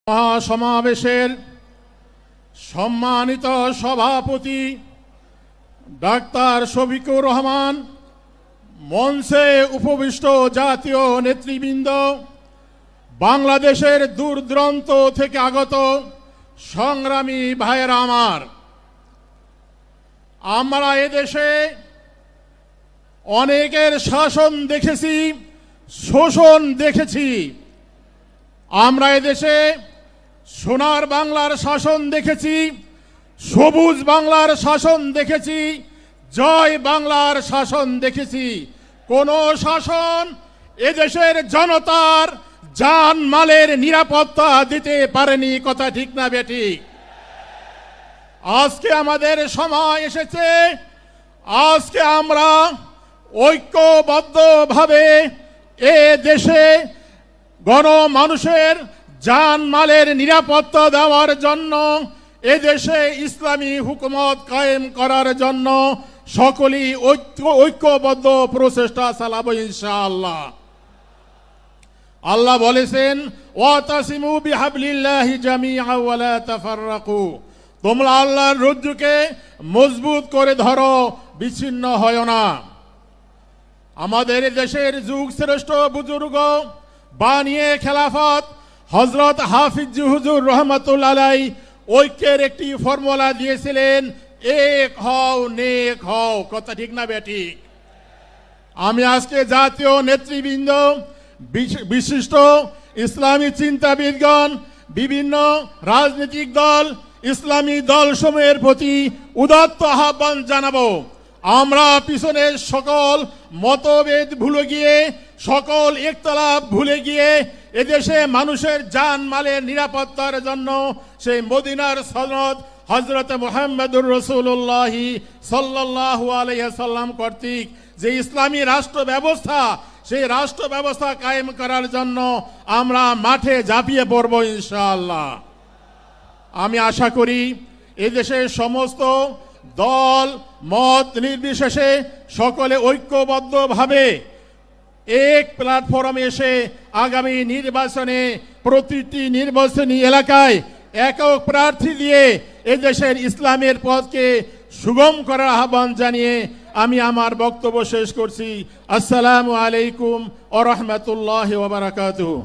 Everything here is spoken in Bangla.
মহাসমাবেশের সম্মানিত সভাপতি ডাক্তার শফিকুর রহমান, মঞ্চে উপবিষ্ট জাতীয় নেতৃবৃন্দ, বাংলাদেশের দূর দূরান্ত থেকে আগত সংগ্রামী ভাইয়েরা আমার, আমরা এদেশে অনেকের শাসন দেখেছি, শোষণ দেখেছি। আমরা এদেশে সোনার বাংলার শাসন দেখেছি, সবুজ বাংলার শাসন দেখেছি, জয় বাংলার শাসন দেখেছি। কোন শাসন এদেশের জনতার জান মালের নিরাপত্তা দিতে পারেনি। কথা ঠিক না বেঠিক? আজকে আমাদের সময় এসেছে, আজকে আমরা ঐক্যবদ্ধভাবে এ দেশে গণমানুষের জান মালের নিরাপত্তা দেওয়ার জন্য, এদেশে ইসলামী হুকুমত কায়েম করার জন্য সকলেই ঐক্যবদ্ধ প্রচেষ্টা চালাবো ইনশাআল্লাহ। আল্লাহ বলেছেন, ওয়াতাসিমু বিহাবলিল্লাহি জামিআ ওয়া লা তাফাররাকু, তোমরা আল্লাহর রজ্জুকে মজবুত করে ধরো, বিচ্ছিন্ন হয় না। আমাদের দেশের যুগ শ্রেষ্ঠ বুজুর্গ বানিয়ে খেলাফত হযরত হাফিজ হুজুর রহমাতুল্লাহ আলাইহি ঐক্যের একটি ফর্মুলা দিয়েছিলেন, এক হও নেক হও। কথা ঠিক না বেঠিক? আমি আজকে জাতীয় নেতৃবৃন্দ, বিশিষ্ট ইসলামী চিন্তাবিদগণ, বিভিন্ন রাজনৈতিক দল, ইসলামী দলসমূহের প্রতি উদাত্ত আহ্বান জানাবো, আমরা পিছনের সকল মতভেদ ভুলে গিয়ে, সকল ইখতিলাফ ভুলে গিয়ে এদেশে মানুষের জান মালের নিরাপত্তার জন্য সেই মদিনার সনদ হযরত মুহাম্মদুর রাসূলুল্লাহ সাল্লাল্লাহু আলাইহি সাল্লাম কর্তৃক যে ইসলামী রাষ্ট্র ব্যবস্থা, সেই রাষ্ট্র ব্যবস্থা কায়েম করার জন্য আমরা মাঠে ঝাঁপিয়ে পড়ব ইনশাআল্লাহ। আমি আশা করি এদেশের সমস্ত দল মত নির্বিশেষে সকলে ঐক্যবদ্ধভাবে এক প্ল্যাটফর্মে এসে আগামী নির্বাচনে প্রতিটি নির্বাচনী এলাকায় একক প্রার্থী দিয়ে এদেশের ইসলামের পথকে সুগম করার আহ্বান জানিয়ে আমি আমার বক্তব্য শেষ করছি। আসসালামু আলাইকুম ওয়া রাহমাতুল্লাহি ওয়া বারাকাতুহু।